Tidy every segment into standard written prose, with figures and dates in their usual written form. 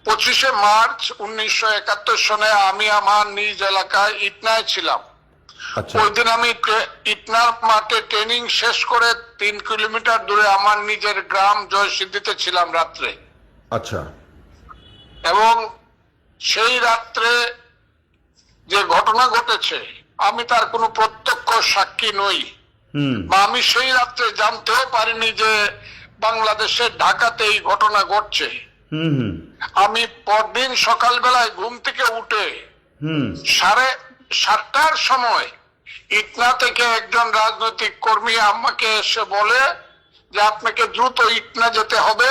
25 March 1971 সনে আমি আমার নিজ এলাকায় ইটনায় ছিলাম। ওই দিন আমি ইটনার মাঠে ট্রেনিং শেষ করে 3 কিলোমিটার দূরে আমার নিজের গ্রাম জয়সিদ্ধিতে ছিলাম রাত্রে। আচ্ছা। এবং সেই রাত্রে যে ঘটনা ঘটেছে আমি তার কোনো প্রত্যক্ষ সাক্ষী নই, বা আমি সেই রাত্রে জানতেও পারিনি যে বাংলাদেশের ঢাকাতে এই ঘটনা ঘটছে। আমি পরদিন সকালবেলায় ঘুম থেকে উঠে 7:30টার সময় ইটনা থেকে একজন রাজনৈতিক কর্মী আমাকে এসে বলে যে আপনাকে দ্রুত ইটনা যেতে হবে,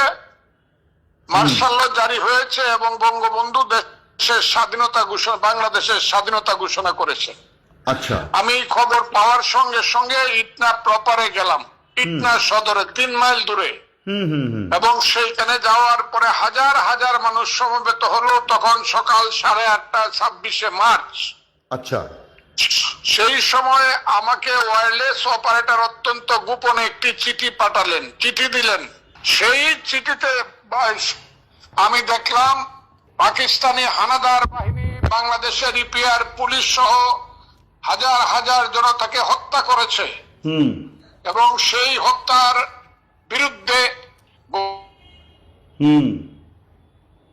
মার্শাল ল জারি হয়েছে এবং বঙ্গবন্ধু দেশের স্বাধীনতা ঘোষণা, বাংলাদেশের স্বাধীনতা ঘোষণা করেছে। আচ্ছা। আমি খবর পাওয়ার সঙ্গে সঙ্গে ইটনা প্রপারে গেলাম, ইটনা সদরে 3 মাইল দূরে। এবং সেইখানে যাওয়ার পরে হাজার হাজার মানুষ সমবেত হলো। তখন সকাল 8:30 26শে মার্চ। আচ্ছা। সেই সময় আমাকে ওয়্যারলেস অপারেটর অত্যন্ত গোপনে একটি চিঠি পাঠালেন, চিঠি দিলেন। সেই চিঠিতে আমি দেখলাম পাকিস্তানি হানাদার বাহিনী বাংলাদেশের ইপিআর পুলিশ সহ হাজার হাজার জনতাকে হত্যা করেছে এবং সেই হত্যার বিরুদ্ধে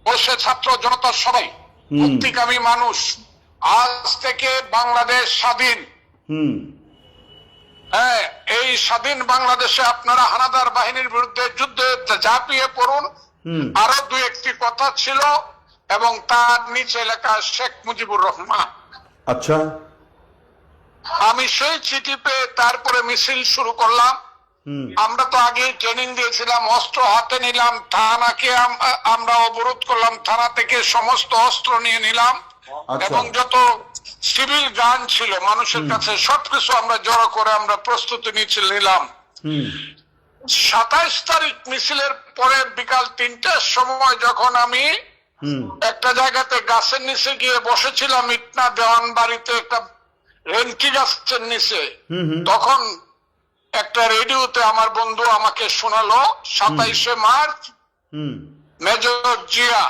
বসে ছাত্র জনতা সবাই মুক্তিকামী মানুষ। আজ থেকে বাংলাদেশ স্বাধীন। হ্যাঁ, এই স্বাধীন বাংলাদেশে আপনারা হানাদার বাহিনীর বিরুদ্ধে যুদ্ধে ঝাঁপিয়ে পড়ুন। আরো 2-1টি কথা ছিল এবং তার নিচে লেখা শেখ মুজিবুর রহমান। আচ্ছা। আমি সেই চিঠি পেয়ে তারপরে মিছিল শুরু করলাম। আমরা তো আগে ট্রেনিং দিয়েছিলাম, অস্ত্র হাতে নিলাম, থানাকে আমরা অবরোধ করলাম, থানা থেকে সমস্ত অস্ত্র নিয়ে নিলাম এবং যত সিভিল গান ছিল মানুষের কাছে সবকিছু আমরা জড়ো করে আমরা প্রস্তুতি নিলাম। 27 তারিখ মিছিলের পরে বিকাল 3টার সময় যখন আমি একটা জায়গাতে গাছের নিচে গিয়ে বসেছিলাম, ইটনা দেওয়ান বাড়িতে একটা রেনকি গাছের নিচে, তখন একটা রেডিওতে আমার বন্ধু আমাকে শোনালো 27শে মার্চ মেজর জিয়া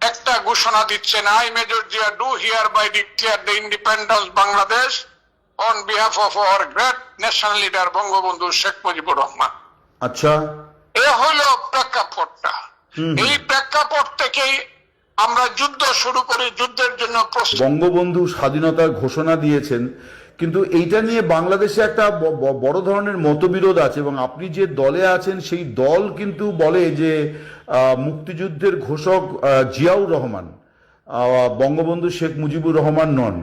একটা ঘোষণা দিচ্ছেন, I major Zia do hereby declare the independence Bangladesh on behalf of our great national leader Bangabandhu Sheikh Mujibur Rahman. আচ্ছা। এ হলো প্রেক্ষাপটটা। এই প্রেক্ষাপট থেকেই আমরা যুদ্ধ শুরু করি, যুদ্ধের জন্য বঙ্গবন্ধু স্বাধীনতার ঘোষণা দিয়েছেন, কিন্তু এইটা নিয়ে বাংলাদেশে একটা বড় ধরনের মতবিরোধ আছে এবং আপনি যে দলে আছেন সেই দল কিন্তু বলে যে মুক্তিযুদ্ধের ঘোষক জিয়াউর রহমান, বঙ্গবন্ধু শেখ মুজিবুর রহমান নন।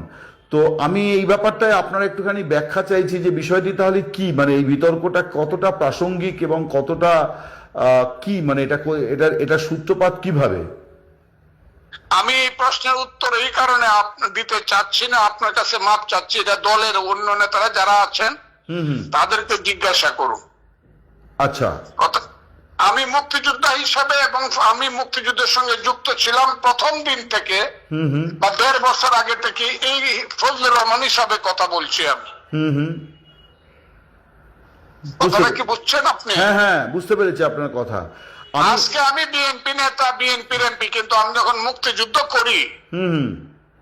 তো আমি এই ব্যাপারটায় আপনার একটুখানি ব্যাখ্যা চাইছি যে বিষয়টি তাহলে কি, মানে এই বিতর্কটা কতটা প্রাসঙ্গিক এবং কতটা কি, মানে এটা সূত্রপাত কিভাবে? আমি এই প্রশ্নের উত্তর এই কারণে দিতে চাচ্ছি না, আপনার কাছে মাপ চাচ্ছি। এটা দলের অন্য নেতারা যারা আছেন তাদেরকে জিজ্ঞাসা করুন। আচ্ছা। আমি মুক্তিযোদ্ধা হিসাবে এবং আমি মুক্তিযুদ্ধের সঙ্গে যুক্ত ছিলাম প্রথম দিন থেকে, বা 1.5 বছর আগে থেকে। এই ফজলুর রহমান হিসাবে কথা বলছি আমি। কথাটা কি বুঝছেন আপনি? হ্যাঁ হ্যাঁ, বুঝতে পেরেছি আপনার কথা। আজকে আমি বিএনপি নেতা, বিএনপির এমপি, কিন্তু আমি যখন মুক্তিযুদ্ধ করি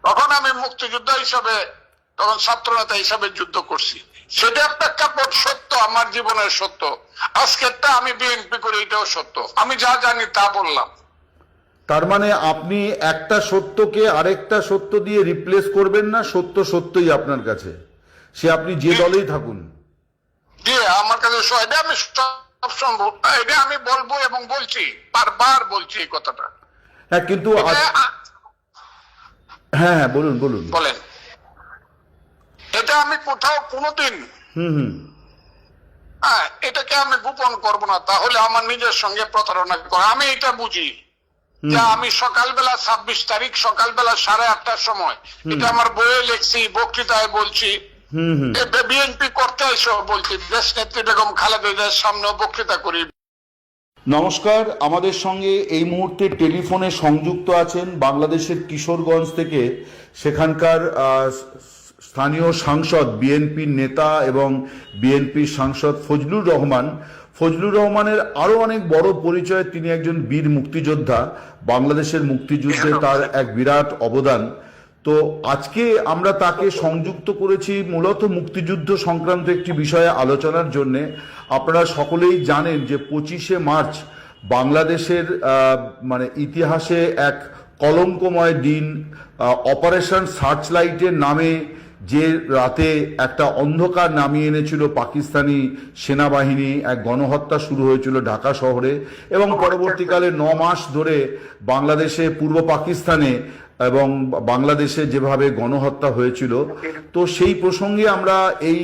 তখন আমি মুক্তিযোদ্ধা হিসাবে, তখন ছাত্র নেতা হিসাবে যুদ্ধ করছি। সেটা প্রেক্ষাপট সত্য, আমার জীবনের সত্য। আজকেরটা আমি বিএনপি করি, এটাও সত্য। আমি যা জানি তা বললাম। তার মানে আপনি একটা সত্যকে আরেকটা সত্য দিয়ে রিপ্লেস করবেন না, সত্য সত্যই আপনার কাছে, সে আপনি যে দলেই থাকুন। জি, আমার কাছে এটা আমি সবসময় এটা আমি বলবো এবং বলছি, বারবার বলছি এই কথাটা। হ্যাঁ, কিন্তু হ্যাঁ বলুন বলুন বলেন। এটা আমি কোথাও কোনোদিন এটাকে আমি গোপন করব না, তাহলে আমার নিজের সঙ্গে প্রতারণা করে। আমি এটা বুঝি যে আমি সকালবেলা 26 তারিখ সকালবেলা 8:30টার সময়, এটা আমার বইয়ে লিখছি, বক্তৃতায় বলছি, বিএনপি করতে এসে বলছি, দেশ নেত্রী বেগম খালেদা জিয়ার সামনেও বক্তৃতা করি। নমস্কার, আমাদের সঙ্গে এই মুহূর্তে টেলিফোনে সংযুক্ত আছেন বাংলাদেশের কিশোরগঞ্জ থেকে সেখানকার স্থানীয় সাংসদ, বিএনপির নেতা এবং বিএনপির সাংসদ ফজলুর রহমান। ফজলুর রহমানের আরো অনেক বড় পরিচয়, তিনি একজন বীর মুক্তিযোদ্ধা, বাংলাদেশের মুক্তিযুদ্ধে তার এক বিরাট অবদান। তো আজকে আমরা তাকে সংযুক্ত করেছি মূলত মুক্তিযুদ্ধ সংক্রান্ত একটি বিষয়ে আলোচনার জন্য। আপনারা সকলেই জানেন যে 25শে মার্চ বাংলাদেশের মানে ইতিহাসে এক কলঙ্কময় দিন। অপারেশন সার্চলাইটের নামে যে রাতে একটা অন্ধকার নামিয়ে এনেছিল পাকিস্তানি সেনাবাহিনী, এক গণহত্যা শুরু হয়েছিল ঢাকা শহরে, এবং পরবর্তীকালে 9 মাস ধরে বাংলাদেশে, পূর্ব পাকিস্তানে এবং বাংলাদেশে যেভাবে গণহত্যা হয়েছিল। তো সেই প্রসঙ্গে আমরা এই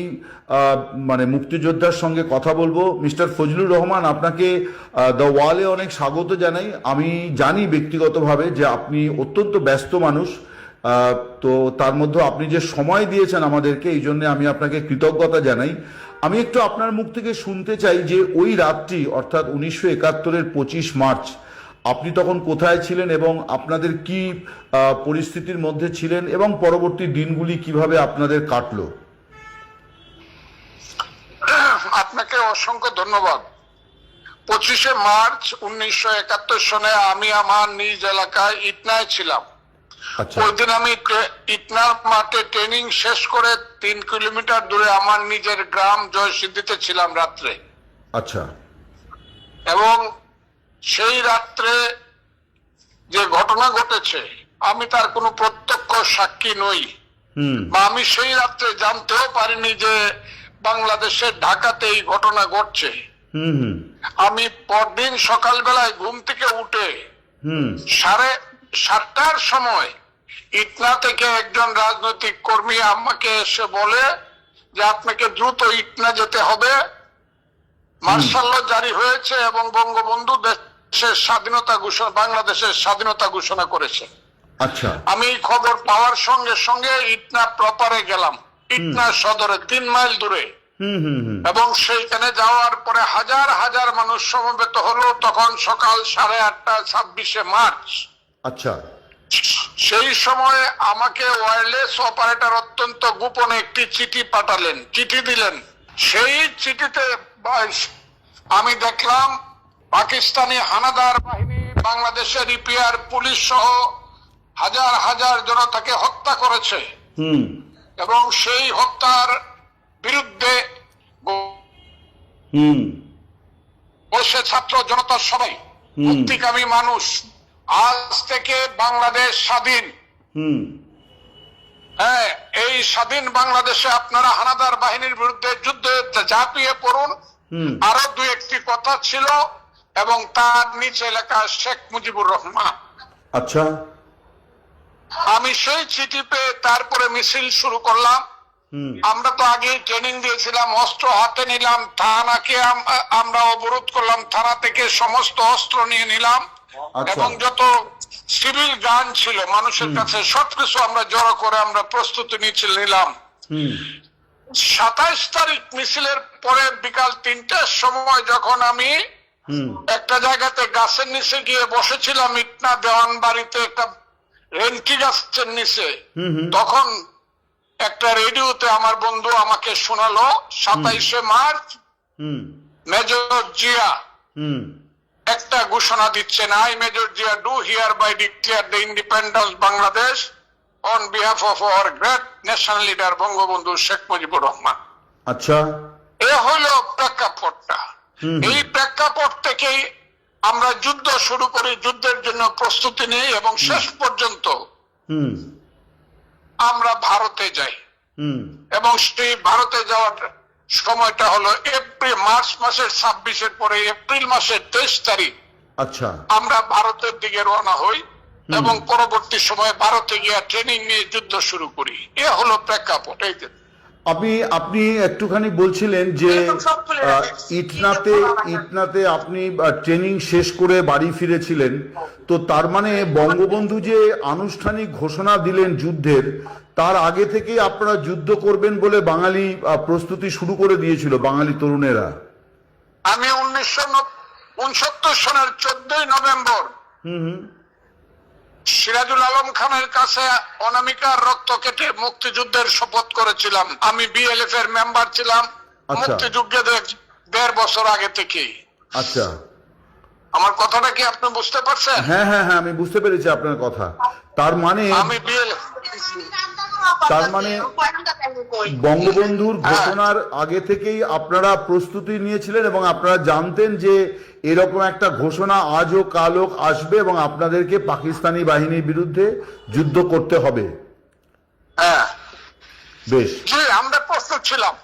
মানে মুক্তিযোদ্ধার সঙ্গে কথা বলবো। মিস্টার ফজলুর রহমান, আপনাকে দ্য ওয়ালে অনেক স্বাগত জানাই। আমি জানি ব্যক্তিগতভাবে যে আপনি অত্যন্ত ব্যস্ত মানুষ, তো তার মধ্যে আপনি যে সময় দিয়েছেন আমাদেরকে, এই জন্য আমি আপনাকে কৃতজ্ঞতা জানাই। আমি একটু আপনার মুখ থেকে শুনতে চাই যে ওই রাতটি, অর্থাৎ 1971-এর 25 মার্চ, আপনি তখন কোথায় ছিলেন এবং আপনাদের কি পরিস্থিতির মধ্যে ছিলেন এবং পরবর্তী দিনগুলি কিভাবে আপনাদের কাটলো? আপনাকে অসংখ্য ধন্যবাদ। 25শে মার্চ 1971 সনে আমি আমার নিজ এলাকায় ইটনায় ছিলাম। ওই দিন আমি ইটনার মাঠে ট্রেনিং শেষ করে 3 কিলোমিটার দূরে আমার নিজের গ্রাম জয়সিদ্ধিতে ছিলাম রাত্রে। আচ্ছা। এবং সেই রাত্রে যে ঘটনা ঘটেছে আমি তার কোনো প্রত্যক্ষ সাক্ষী নই, বা আমি সেই রাত্রে জানতেও পারিনি যে বাংলাদেশের ঢাকাতে এই ঘটনা ঘটছে। আমি পরদিন সকালবেলায় ঘুম থেকে উঠে 7:30টার সময় ইটনা থেকে একজন রাজনৈতিক কর্মী আমাকে এসে বলে যে আপনাকে দ্রুত ইটনা যেতে হবে, মার্শাল ল জারি হয়েছে এবং বঙ্গবন্ধু দেশের স্বাধীনতা ঘোষণা, বাংলাদেশের স্বাধীনতা ঘোষণা করেছে। আচ্ছা। আমি এই খবর পাওয়ার সঙ্গে সঙ্গে ইটনা প্রপারে গেলাম, ইটনা সদরে 3 মাইল দূরে। এবং সেইখানে যাওয়ার পরে হাজার হাজার মানুষ সমবেত হলো। তখন সকাল 8:30 26শে মার্চ। আচ্ছা। সেই সময় আমাকে ওয়্যারলেস অপারেটর অত্যন্ত গোপনে একটি চিঠি পাঠালেন, চিঠি দিলেন। সেই চিঠিতে আমি দেখলাম পাকিস্তানি হানাদার বাহিনী বাংলাদেশের ইপিআর পুলিশ সহ হাজার হাজার জনতাকে হত্যা করেছে এবং সেই হত্যার বিরুদ্ধে বসে ছাত্র জনতার সবাই, মুক্তিকামী মানুষ। আজ থেকে বাংলাদেশ স্বাধীন। হ্যাঁ, এই স্বাধীন বাংলাদেশে আপনারা হানাদার বাহিনীর বিরুদ্ধে যুদ্ধে ঝাঁপিয়ে পড়ুন। আরো 2-1টি কথা ছিল এবং তার নিচে লেখা শেখ মুজিবুর রহমান। আচ্ছা। আমি সেই চিঠি পেয়ে তারপরে মিছিল শুরু করলাম। আমরা তো আগে ট্রেনিং দিয়েছিলাম, অস্ত্র হাতে নিলাম, থানাকে আমরা অবরোধ করলাম, থানা থেকে সমস্ত অস্ত্র নিয়ে নিলাম এবং যত সিভিল গান ছিল মানুষের কাছে সবকিছু আমরা জড়ো করে আমরা প্রস্তুতি নিলাম। 27 তারিখ মিছিলের পরে বিকাল 3টার সময় যখন আমি একটা জায়গাতে গাছের নিচে গিয়ে বসেছিলাম, ইটনা দেওয়ান বাড়িতে একটা রেনকি গাছের নিচে, তখন একটা রেডিওতে আমার বন্ধু আমাকে শোনালো 27শে মার্চ মেজর জিয়া একটা ঘোষণা দিচ্ছেন, I major Zia do hereby declare the independence Bangladesh on behalf of our great national leader Bangabandhu Sheikh Mujibur Rahman. আচ্ছা। এ হলো প্রেক্ষাপটটা। এই প্রেক্ষাপট থেকেই আমরা যুদ্ধ শুরু করি, যুদ্ধের জন্য প্রস্তুতি নিই এবং শেষ পর্যন্ত আমরা ভারতে যাই। এবং সেই ভারতে যাওয়ার সময়টা হলো মার্চ মাসের 26-এর পরে এপ্রিল মাসের 23 তারিখ। আচ্ছা। আমরা ভারতের দিকে রওনা হই এবং পরবর্তী সময়ে ভারতে গিয়ে ট্রেনিং নিয়ে যুদ্ধ শুরু করি। এ হলো প্রেক্ষাপট। এই যে আপনি একটুখানি বলছিলেন যে ইটনাতে আপনি ট্রেনিং শেষ করে বাড়ি ফিরেছিলেন, তো তার মানে বঙ্গবন্ধু যে আনুষ্ঠানিক ঘোষণা দিলেন যুদ্ধের, তার আগে থেকেই আপনারা যুদ্ধ করবেন বলে বাঙালি প্রস্তুতি শুরু করে দিয়েছিল, বাঙালি তরুণেরা। আমি 1969 সনের 14 নভেম্বর সিরাজুল আলম খানের কাছে অনামিকার রক্ত কেটে মুক্তিযুদ্ধের শপথ করেছিলাম। আমি বিএলএফ এর মেম্বার ছিলাম। মুক্তিযুদ্ধে 1.5 বছর আগে থেকেই। আচ্ছা, আমার কথাটা কি আপনি বুঝতে পারছেন? হ্যাঁ হ্যাঁ হ্যাঁ, আমি বুঝতে পেরেছি আপনার কথা। তার মানে আমি বঙ্গবন্ধুর ঘোষণার আগে থেকেই আপনারা প্রস্তুতি নিয়েছিলেন এবং আপনারা জানতেন যে এরকম একটা ঘোষণা আজ হোক কাল হোক আসবে এবং আপনাদেরকে পাকিস্তানি বাহিনীর বিরুদ্ধে যুদ্ধ করতে হবে। হ্যাঁ, বেশ, জি, আমরা প্রস্তুত ছিলাম।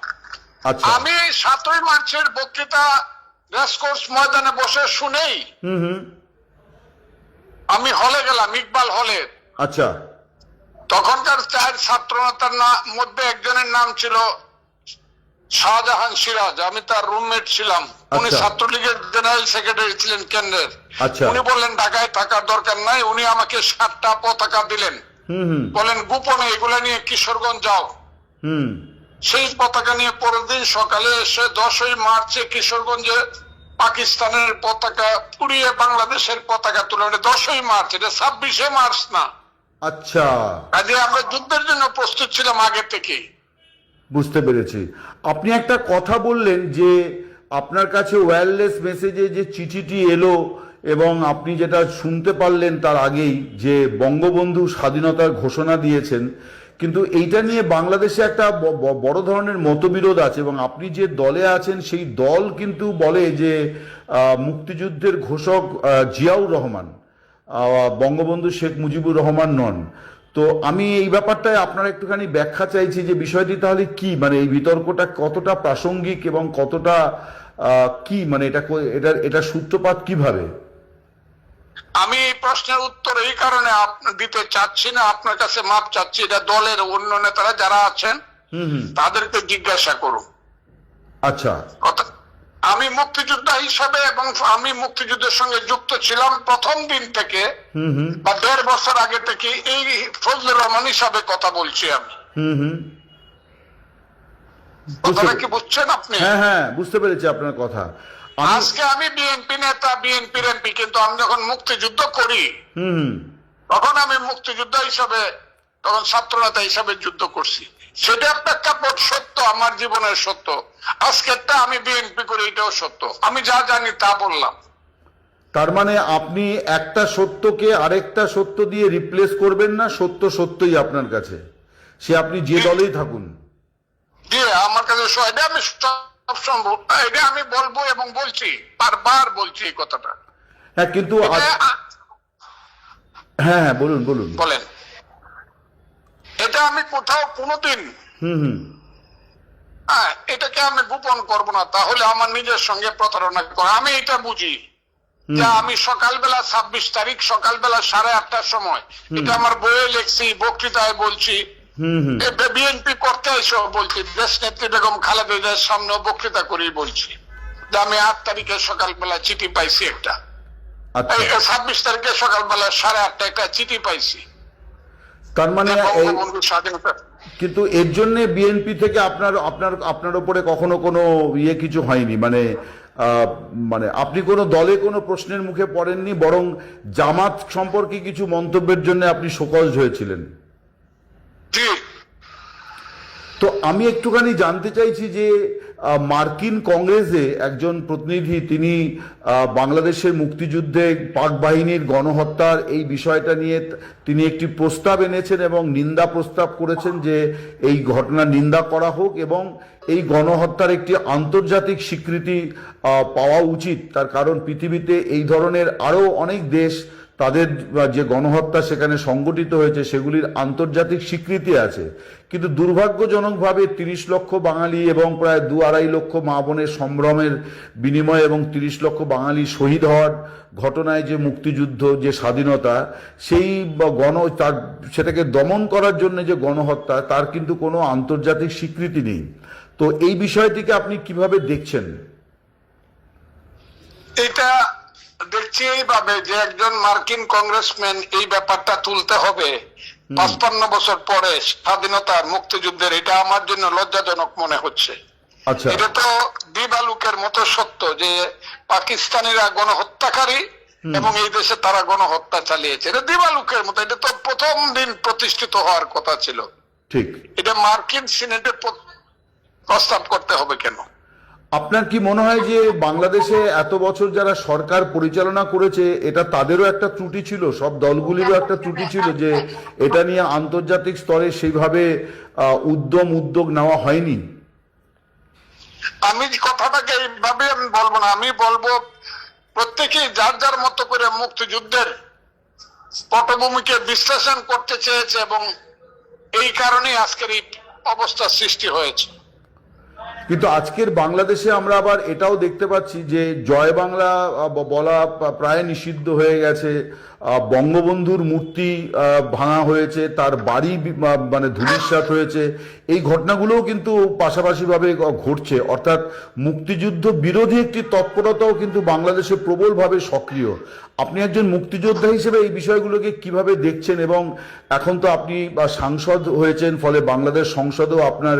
আচ্ছা, আমি 7ই মার্চের বক্তৃতা রেসকোর্স ময়দানে বসে শুনেই আমি হলে গেলাম, ইকবাল হলে। আচ্ছা, তখনকার 4 ছাত্র নেতার মধ্যে একজনের নাম ছিল শাহজাহান সিরাজ। আমি তার রুমমেট ছিলাম। উনি আচ্ছা। ছাত্রলীগের জেনারেল সেক্রেটারি ছিলেন কেন্দ্রের। আচ্ছা। উনি বললেন ঢাকায় থাকার দরকার নাই। উনি আমাকে 7টা পতাকা দিলেন, বলেন গোপনে এগুলা নিয়ে কিশোরগঞ্জ যাও। সেই পতাকা নিয়ে পরের দিন সকালে এসে 10ই মার্চে কিশোরগঞ্জে পাকিস্তানের পতাকা পুড়িয়ে বাংলাদেশের পতাকা তুলে। 10ই মার্চ, এটা 26শে মার্চ না। আচ্ছা, কাজে আমরা যুদ্ধের জন্য প্রস্তুত ছিলাম আগে থেকে। বুঝতে পেরেছি। আপনি একটা কথা বললেন যে আপনার কাছে ওয়্যারলেস মেসেজে যে চিঠিটি এলো এবং আপনি যেটা শুনতে পারলেন তার আগেই যে বঙ্গবন্ধু স্বাধীনতার ঘোষণা দিয়েছেন, কিন্তু এইটা নিয়ে বাংলাদেশে একটা বড় ধরনের মতবিরোধ আছে এবং আপনি যে দলে আছেন সেই দল কিন্তু বলে যে মুক্তিযুদ্ধের ঘোষক জিয়াউর রহমান, বঙ্গবন্ধু শেখ মুজিবুর রহমান নন। তো আমি এই ব্যাপারটায় আপনার একটুখানি ব্যাখ্যা চাইছি যে বিষয়টি তাহলে কি, মানে এই বিতর্কটা কতটা প্রাসঙ্গিক এবং কতটা কি, মানে এটা সূত্রপাত কিভাবে? আমি এই প্রশ্নের উত্তর এই কারণে দিতে চাচ্ছি না, আপনার কাছে মাপ চাচ্ছি। এটা দলের অন্য নেতারা যারা আছেন তাদেরকে জিজ্ঞাসা করুন। আচ্ছা, আমি মুক্তিযোদ্ধা হিসাবে এবং আমি মুক্তিযুদ্ধের সঙ্গে যুক্ত ছিলাম প্রথম দিন থেকে বা 1.5 বছর আগে থেকে। এই ফজলুর রহমান হিসাবে কথা বলছি আমি। কথাটা কি বুঝছেন আপনি? হ্যাঁ হ্যাঁ, বুঝতে পেরেছি আপনার কথা। আজকে আমি বিএনপি নেতা, বিএনপির এমপি, কিন্তু আমি যখন মুক্তিযুদ্ধ করি তখন আমি মুক্তিযোদ্ধা হিসাবে, তখন ছাত্র নেতা হিসাবে যুদ্ধ করছি। সেটা প্রেক্ষাপট সত্য, আমার জীবনের সত্য। আজকেরটা আমি বিএনপি করি, এটাও সত্য। আমি যা জানি তা বললাম। তার মানে আপনি একটা সত্যকে আরেকটা সত্য দিয়ে রিপ্লেস করবেন না, সত্য সত্যই আপনার কাছে, সে আপনি যে দলেই থাকুন। জি, আমার কাছে এটা আমি সব সম্ভব, এটা আমি বলবো এবং বলছি, বারবার বলছি এই কথাটা। হ্যাঁ, কিন্তু হ্যাঁ হ্যাঁ, বলুন বলুন বলেন। এটা আমি কোথাও কোনোদিন এটাকে আমি গোপন করব না, তাহলে আমার নিজের সঙ্গে প্রতারণা করে। আমি এটা বুঝি যে আমি সকালবেলা 26 তারিখ সকালবেলা 8:30টার সময়, এটা আমার বইয়ে লিখছি, বক্তৃতায় বলছি, বিএনপি করতে এসে বলছি, দেশ নেত্রী বেগম খালেদা জিয়ার সামনে বক্তৃতা করি বলছি যে আমি 8 তারিখে সকালবেলা চিঠি পাইছি একটা। 26 তারিখে সকালবেলা 8:30 একটা চিঠি পাইছি। তার মানে স্বাধীনতা, কিন্তু এর জন্য বিএনপি থেকে আপনার উপরে কখনো কোনো কিছু হয়নি, মানে মানে আপনি কোনো দলে কোনো প্রশ্নের মুখে পড়েননি, বরং জামাত সম্পর্কে কিছু মন্তব্যের জন্য আপনি শোকজ হয়েছিলেন। জি। তো আমি একটুখানি জানতে চাইছি যে মার্কিন কংগ্রেসে একজন প্রতিনিধি, তিনি বাংলাদেশের মুক্তিযুদ্ধে পাক বাহিনীর গণহত্যার এই বিষয়টা নিয়ে তিনি একটি প্রস্তাব এনেছেন এবং নিন্দা প্রস্তাব করেছেন যে এই ঘটনা নিন্দা করা হোক এবং এই গণহত্যার একটি আন্তর্জাতিক স্বীকৃতি পাওয়া উচিত। তার কারণ পৃথিবীতে এই ধরনের আরও অনেক দেশ, তাদের যে গণহত্যা সেখানে সংগঠিত হয়েছে সেগুলির আন্তর্জাতিক স্বীকৃতি আছে, কিন্তু দুর্ভাগ্যজনকভাবে 30 লক্ষ বাঙালি এবং প্রায় 2-2.5 লক্ষ মা বোনের সম্ভ্রমের বিনিময়ে এবং 30 লক্ষ বাঙালি শহীদ হওয়ার ঘটনায় যে মুক্তিযুদ্ধ, যে স্বাধীনতা, সেই সেটাকে দমন করার জন্য যে গণহত্যা, তার কিন্তু কোনো আন্তর্জাতিক স্বীকৃতি নেই। তো এই বিষয়টিকে আপনি কিভাবে দেখছেন? এটা দেখছি এইভাবে যে একজন মার্কিন কংগ্রেসম্যান এই ব্যাপারটা তুলতে হবে 55 বছর পরে স্বাধীনতার মুক্তিযুদ্ধের, এটা আমার জন্য লজ্জাজনক মনে হচ্ছে। আচ্ছা, এটা তো দিবালুকের মতো সত্য যে পাকিস্তানিরা গণহত্যাকারী এবং এই দেশে তারা গণহত্যা চালিয়েছে। এটা দিবালুকের মতো, এটা তো প্রথম দিন প্রতিষ্ঠিত হওয়ার কথা ছিল। ঠিক। এটা মার্কিন সিনেটে প্রস্তাব করতে হবে কেন? আপনার কি মনে হয় যে বাংলাদেশে এত বছর যারা সরকার পরিচালনা করেছে এটা তাদেরও একটা ত্রুটি ছিল, সব দলগুলিরও একটা ত্রুটি ছিল যে এটা নিয়ে আন্তর্জাতিক স্তরে সেইভাবে উদ্যোগ নেওয়া হয়নি? আমি কথাটাকে এইভাবে আমি বলবো না, আমি বলবো প্রত্যেকেই যার যার মতো করে মুক্তিযুদ্ধের পটভূমিকে বিশ্লেষণ করতে চেয়েছে এবং এই কারণেই আজকের এই অবস্থার সৃষ্টি হয়েছে। কিন্তু আজকের বাংলাদেশে আমরা আবার এটাও দেখতে পাচ্ছি যে জয় বাংলা বলা প্রায় নিষিদ্ধ হয়ে গেছে, বঙ্গবন্ধুর মূর্তি ভাঙা হয়েছে, তার বাড়ি মানে ধূলিসাৎ হয়েছে। এই ঘটনাগুলোও কিন্তু পাশাপাশিভাবে ঘটছে, অর্থাৎ মুক্তিযুদ্ধ বিরোধী একটি তৎপরতাও কিন্তু বাংলাদেশে প্রবলভাবে সক্রিয়। আপনি একজন মুক্তিযোদ্ধা হিসেবে এই বিষয়গুলোকে কিভাবে দেখছেন? এবং এখন তো আপনি সাংসদ হয়েছেন, ফলে বাংলাদেশ সংসদেও আপনার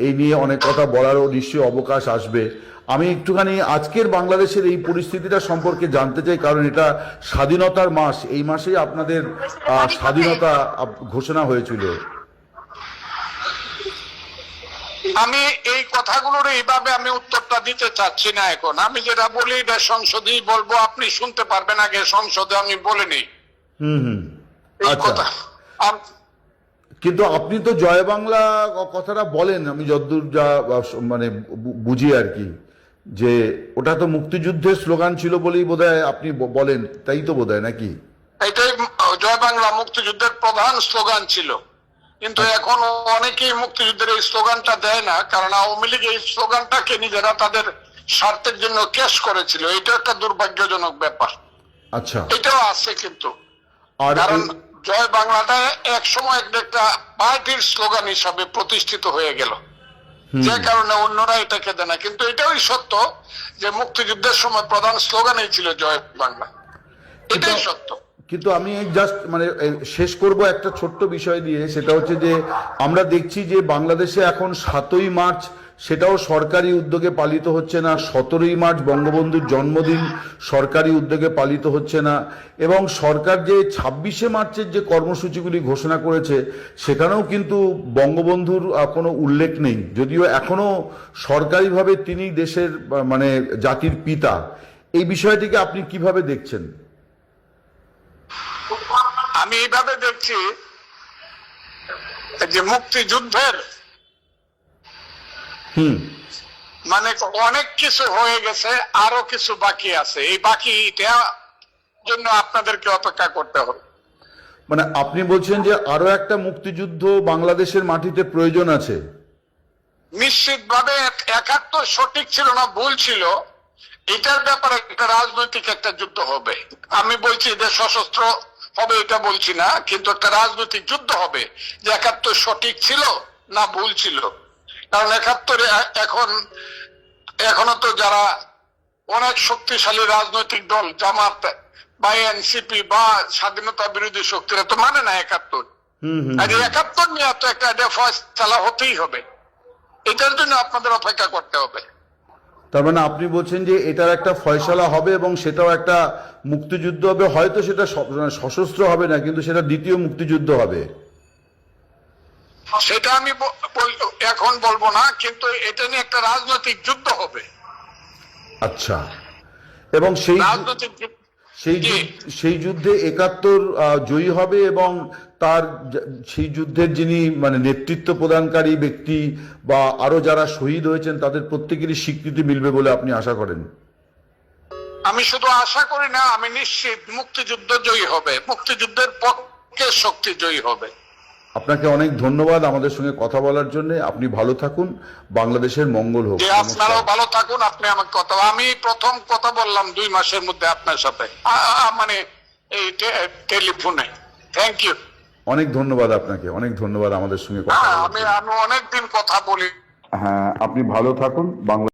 এই নিয়ে অনেক কথা বলারও নিশ্চয়ই অবকাশ আসবে। আমি একটুখানি আজকের বাংলাদেশের এই পরিস্থিতিটা সম্পর্কে জানতে চাই, কারণ এটা স্বাধীনতার মাস, এই মাসেই আপনাদের স্বাধীনতা ঘোষণা হয়েছিল। আমি এই কথাগুলোর এইভাবে আমি উত্তরটা দিতে চাচ্ছি না এখন। আমি যেটা বলি এটা সংসদেই বলবো, আপনি শুনতে পারবেন, আগে সংসদে আমি বলিনি এই আচ্ছা, কথা। কিন্তু আপনি তো জয় বাংলা কথাটা বলেন, আমি যতদূর যা মানে বুঝি আর কি, যে ওটা তো মুক্তিযুদ্ধের স্লোগান ছিল বলেই বোধহয় আপনি বলেন, তাই তো বোধহয় নাকি? এটাই জয় বাংলা মুক্তিযুদ্ধের প্রধান স্লোগান ছিল, কিন্তু এখন অনেকেই মুক্তিযুদ্ধের এই স্লোগানটা দেয় না, কারণ আওয়ামী লীগ এই স্লোগানটাকে নিজেরা তাদের স্বার্থের জন্য ক্যাশ করেছিল। এটা একটা দুর্ভাগ্যজনক ব্যাপার। আচ্ছা, এটাও আছে কিন্তু, আর কারণ জয় বাংলাটা এক সময় একটা পার্টির স্লোগান হিসাবে প্রতিষ্ঠিত হয়ে গেল, যে কারণে অন্যরা এটাকে দেয় না। কিন্তু এটাই সত্য যে মুক্তিযুদ্ধের সময় প্রধান স্লোগানই ছিল জয় বাংলা, এটাই সত্য। কিন্তু আমি জাস্ট মানে শেষ করব একটা ছোট্ট বিষয় দিয়ে, সেটা হচ্ছে যে আমরা দেখছি যে বাংলাদেশে এখন 7ই মার্চ সেটাও সরকারি উদ্যোগে পালিত হচ্ছে না, 17ই মার্চ বঙ্গবন্ধুর জন্মদিন সরকারি উদ্যোগে পালিত হচ্ছে না, এবং সরকার যে 26শে মার্চের যে কর্মসূচিগুলি ঘোষণা করেছে সেখানেও কিন্তু বঙ্গবন্ধুর কোনো উল্লেখ নেই, যদিও এখনো সরকারিভাবে তিনি দেশের মানে জাতির পিতা। এই বিষয়টিকে আপনি কিভাবে দেখছেন? আমি এইভাবে দেখছি যে মুক্তিযুদ্ধের মানে অনেক কিছু হয়ে গেছে, আরো কিছু বাকি আছে। এই বাকিটা জন্য আপনাদেরকে অপেক্ষা করতে হবে। মানে আপনি বলছেন যে আরো একটা মুক্তিযুদ্ধ বাংলাদেশের মাটিতে প্রয়োজন আছে? নিশ্চিতভাবে 71 সঠিক ছিল না ভুল ছিল, এটার ব্যাপারে একটা রাজনৈতিক একটা যুদ্ধ হবে। আমি বলছি যে সশস্ত্র হবে এটা বলছি না, কিন্তু একটা রাজনৈতিক যুদ্ধ হবে যে 71 সঠিক ছিল না ভুল ছিল। কারণ 71 এখনো তো যারা অনেক শক্তিশালী রাজনৈতিক দল, জামাত বা এনসিপি বা স্বাধীনতা বিরোধী শক্তিরা তো মানে না 71। আর 71 নিয়ে তো একটা ফয়সালা হতেই হবে, এটার জন্য আপনাদের অপেক্ষা করতে হবে। তার মানে আপনি বলছেন যে এটার একটা ফয়সালা হবে এবং সেটাও একটা মুক্তিযুদ্ধ হবে, হয়তো সেটা সশস্ত্র হবে না, কিন্তু সেটা দ্বিতীয় মুক্তিযুদ্ধ হবে। সেটা আমি এখন বলবো না, কিন্তু এটা নিয়ে একটা রাজনৈতিক যুদ্ধ হবে। আচ্ছা, এবং রাজনৈতিক সেই যুদ্ধে 71 জয়ী হবে এবং তার সেই যুদ্ধের যিনি মানে নেতৃত্ব প্রদানকারী ব্যক্তি বা আরো যারা শহীদ হয়েছেন তাদের প্রত্যেকেরই স্বীকৃতি মিলবে বলে আপনি আশা করেন? আমি শুধু আশা করি না, আমি নিশ্চিত মুক্তিযুদ্ধ জয়ী হবে, মুক্তিযুদ্ধের পক্ষে শক্তি জয়ী হবে। আপনাকে অনেক ধন্যবাদ আমাদের সঙ্গে কথা বলার জন্য। আপনি ভালো থাকুন, বাংলাদেশের মঙ্গল হোক। আপনারাও ভালো থাকুন। আপনি আমাকে আমি প্রথম কথা বললাম 2 মাসের মধ্যে আপনার সাথে, মানে এই টেলিফোনে। থ্যাংক ইউ, অনেক ধন্যবাদ আপনাকে, অনেক ধন্যবাদ আমাদের সঙ্গে কথা বলার জন্য। আমি অনেকদিন কথা বলি। হ্যাঁ, আপনি ভালো থাকুন। বাংলা